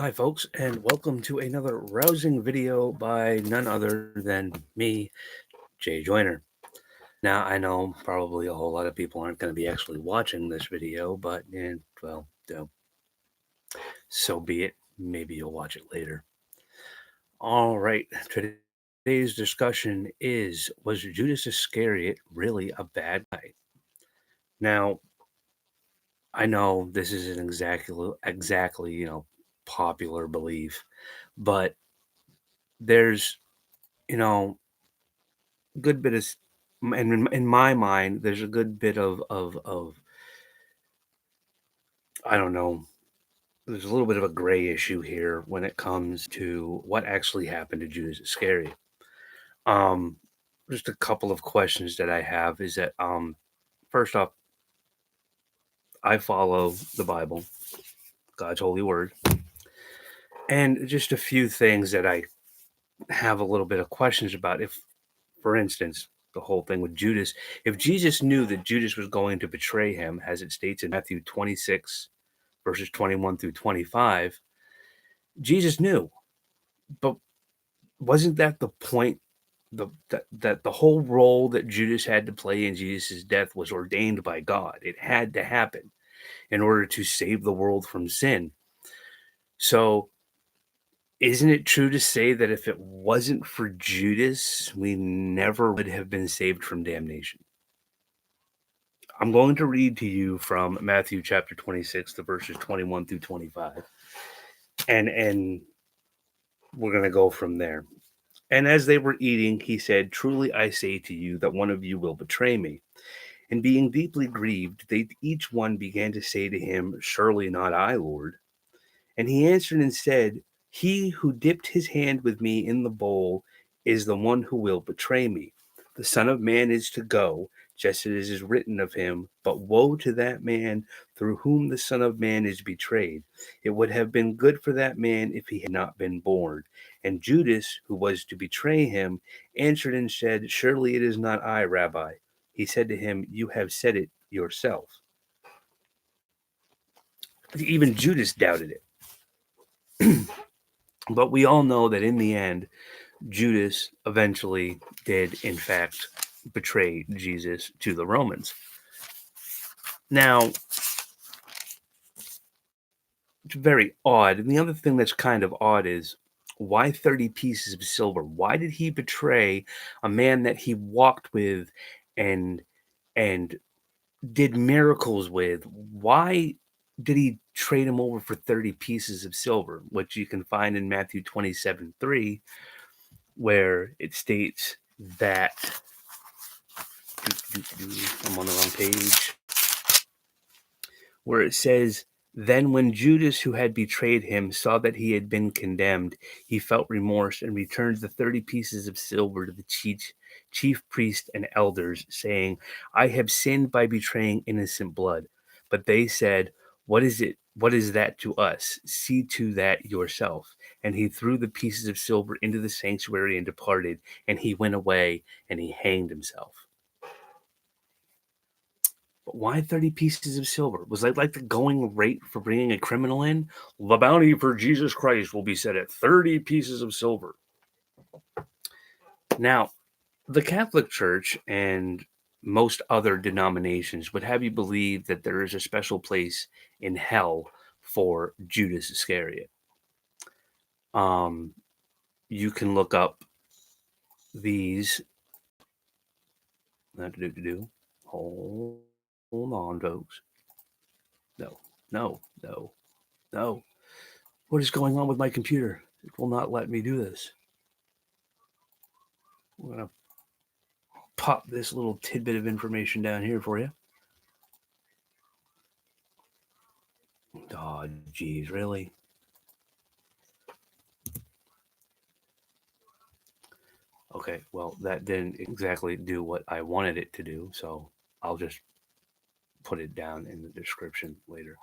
Hi, folks, and welcome to another rousing video by none other than me, Jay Joyner. Now, I know probably a whole lot of people aren't going to be actually watching this video, but, so be it. Maybe you'll watch it later. All right, today's discussion is, was Judas Iscariot really a bad guy? Now, I know this isn't exactly, popular belief, but there's, you know, good bit of and in my mind, there's a good bit of I don't know, there's a little bit of a gray issue here when it comes to what actually happened to Judas Iscariot. Um, just a couple of questions that I have is that, first off, I follow the Bible, God's holy word, and just a few things that I have a little bit of questions about. If, for instance, the whole thing with Judas, if Jesus knew that Judas was going to betray him, as it states in Matthew 26, verses 21 through 25, Jesus knew. But wasn't that the point? That the whole role that Judas had to play in Jesus' death was ordained by God. It had to happen in order to save the world from sin. So, isn't it true to say that if it wasn't for Judas, we never would have been saved from damnation? I'm going to read to you from Matthew chapter 26, the verses 21 through 25. And we're going to go from there. And as they were eating, he said, "Truly I say to you that one of you will betray me." And being deeply grieved, they each one began to say to him, "Surely not I, Lord." And he answered and said, "He who dipped his hand with me in the bowl is the one who will betray me. The Son of Man is to go, just as it is written of him, but woe to that man through whom the Son of Man is betrayed. It would have been good for that man if he had not been born." And Judas, who was to betray him, answered and said, "Surely it is not I, Rabbi." He said to him, "You have said it yourself." Even Judas doubted it. But we all know that in the end, Judas eventually did, in fact, betray Jesus to the Romans. Now, it's very odd. And the other thing that's kind of odd is, why 30 pieces of silver? Why did he betray a man that he walked with and and did miracles with? Why did he trade him over for 30 pieces of silver, which you can find in Matthew 27:3, where it states that I'm on the wrong page, where it says, "Then when Judas, who had betrayed him, saw that he had been condemned, he felt remorse and returned the 30 pieces of silver to the chief priest and elders, saying, 'I have sinned by betraying innocent blood.' But they said, 'What is it? What is that to us? See to that yourself.' And he threw the pieces of silver into the sanctuary and departed, and he went away and he hanged himself." But why 30 pieces of silver? Was that like the going rate for bringing a criminal in? The bounty for Jesus Christ will be set at 30 pieces of silver. Now, the Catholic Church and most other denominations would have you believe that there is a special place in hell for Judas Iscariot. You can look up these. Hold on, folks. No, no, no, no. What is going on with my computer? It will not let me do this. I'm going to pop this little tidbit of information down here for you. Oh, geez, really? Okay, well, that didn't exactly do what I wanted it to do, so I'll just put it down in the description later.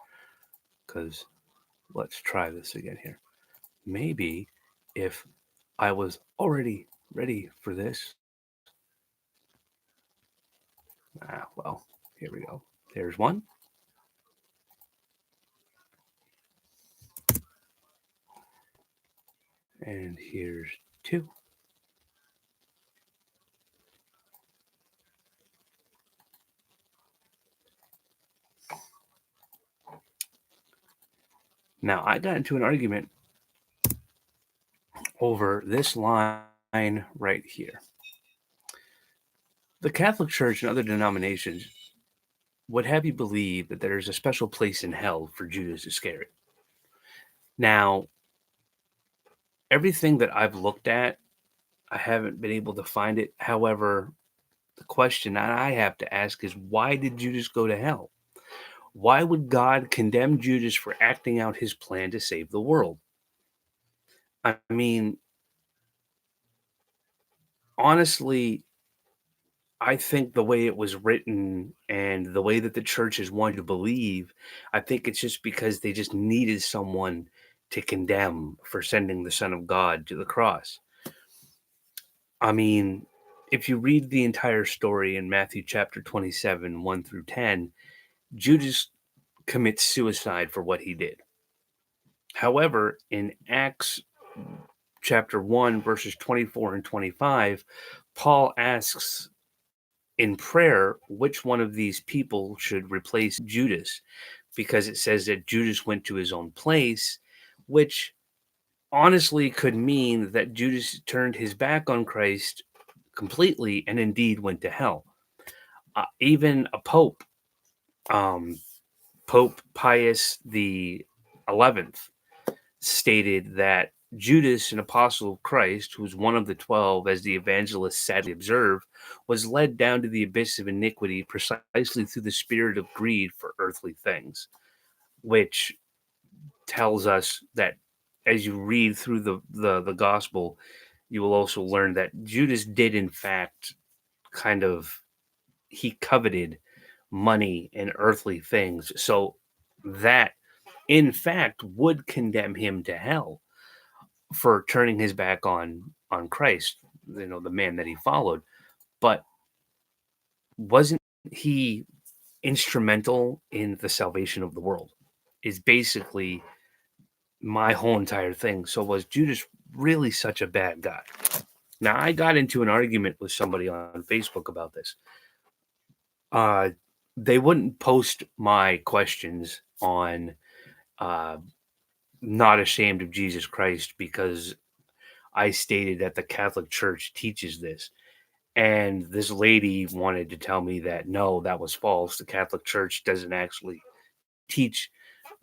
Because let's try this again here. Maybe if I was already ready for this. Well, here we go. There's one. And here's 2. Now, I got into an argument over this line right here. The Catholic Church and other denominations would have you believe that there's a special place in hell for Judas Iscariot. Now, everything that I've looked at, I haven't been able to find it. However, the question that I have to ask is, why did Judas go to hell? Why would God condemn Judas for acting out his plan to save the world? I mean, honestly, I think the way it was written and the way that the churches wanted to believe, I think it's just because they just needed someone to condemn for sending the Son of God to the cross. I mean, if you read the entire story in Matthew chapter 27, 1 through 10, Judas commits suicide for what he did. However, in Acts chapter 1, verses 24 and 25, Paul asks in prayer which one of these people should replace Judas, because it says that Judas went to his own place, which honestly could mean that Judas turned his back on Christ completely and indeed went to hell. Even a pope, um, Pope Pius the 11th, stated that Judas, an apostle of Christ, who was one of the 12, as the evangelists sadly observe, was led down to the abyss of iniquity precisely through the spirit of greed for earthly things, which tells us that as you read through the gospel, you will also learn that Judas did, in fact, kind of, he coveted money and earthly things. So that, in fact, would condemn him to hell for turning his back on Christ, the man that he followed. But wasn't he instrumental in the salvation of the world? Is basically my whole entire thing. So was Judas really such a bad guy? Now, I got into an argument with somebody on Facebook about this. Uh, they wouldn't post my questions on uh, Not Ashamed of Jesus Christ because I stated that the Catholic Church teaches this. And this lady wanted to tell me that no, that was false. The Catholic Church doesn't actually teach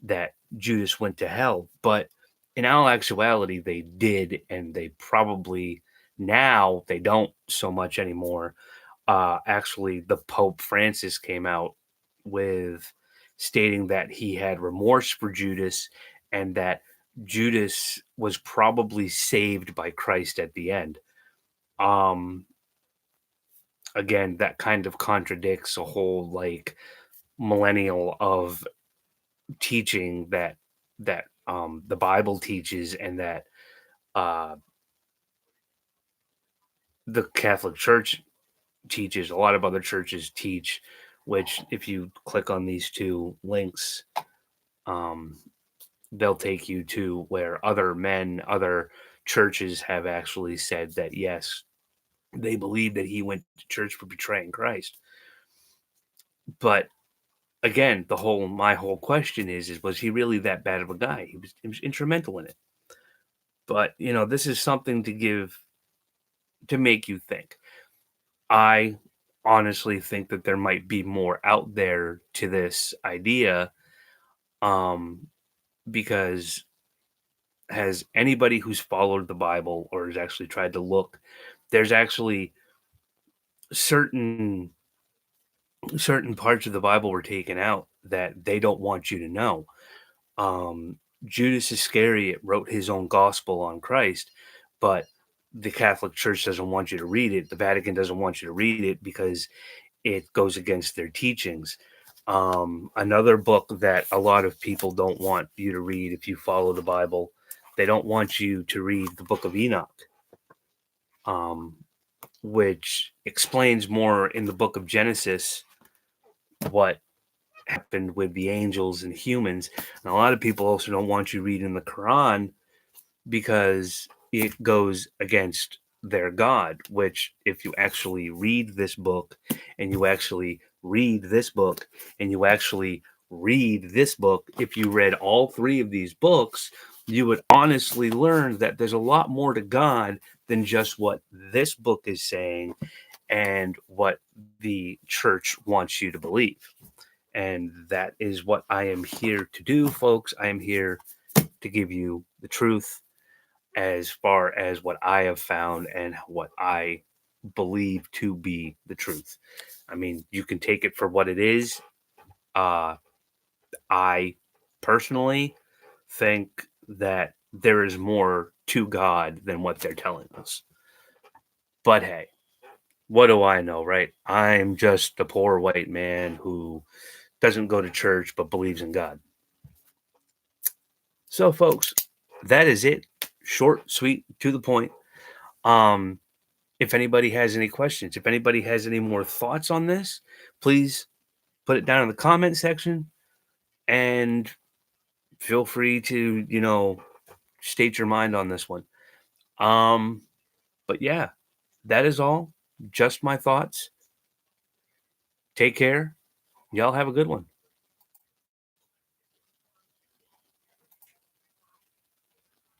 that Judas went to hell. But in all actuality, they did. And they probably, now they don't so much anymore. Actually, the Pope Francis came out with stating that he had remorse for Judas and that Judas was probably saved by Christ at the end. Um, Again, that kind of contradicts a whole like millennial of teaching that the Bible teaches and that uh, the Catholic Church teaches. A lot of other churches teach, which if you click on these two links, um, they'll take you to where other churches have actually said that yes, they believe that he went to church for betraying Christ. But again, my whole question is was he really that bad of a guy? He was instrumental in it. But this is something to make you think. I honestly think that there might be more out there to this idea, um, because has anybody who's followed the Bible or has actually tried to look, there's actually certain certain parts of the Bible were taken out that they don't want you to know. um, Judas Iscariot wrote his own gospel on Christ, but the Catholic Church doesn't want you to read it. The Vatican doesn't want you to read it because it goes against their teachings. Another book that a lot of people don't want you to read if you follow the Bible, they don't want you to read the book of Enoch, um, which explains more in the book of Genesis what happened with the angels and humans. And a lot of people also don't want you reading the Quran because it goes against their God, which, if you actually read this book and you actually read this book and you actually read this book, if you read all three of these books, you would honestly learn that there's a lot more to God than just what this book is saying and what the church wants you to believe. And that is what I am here to do, folks. I am here to give you the truth as far as what I have found and what I believe to be the truth. I mean, you can take it for what it is. Uh, I personally think that there is more to God than what they're telling us. But hey, what do I know, right? I'm just a poor white man who doesn't go to church but believes in God. So, folks, that is it. Short, sweet, to the point. Um, if anybody has any questions, if anybody has any more thoughts on this, please put it down in the comment section and feel free to, state your mind on this one. Um, but yeah, that is all. Just my thoughts. Take care. Y'all have a good one.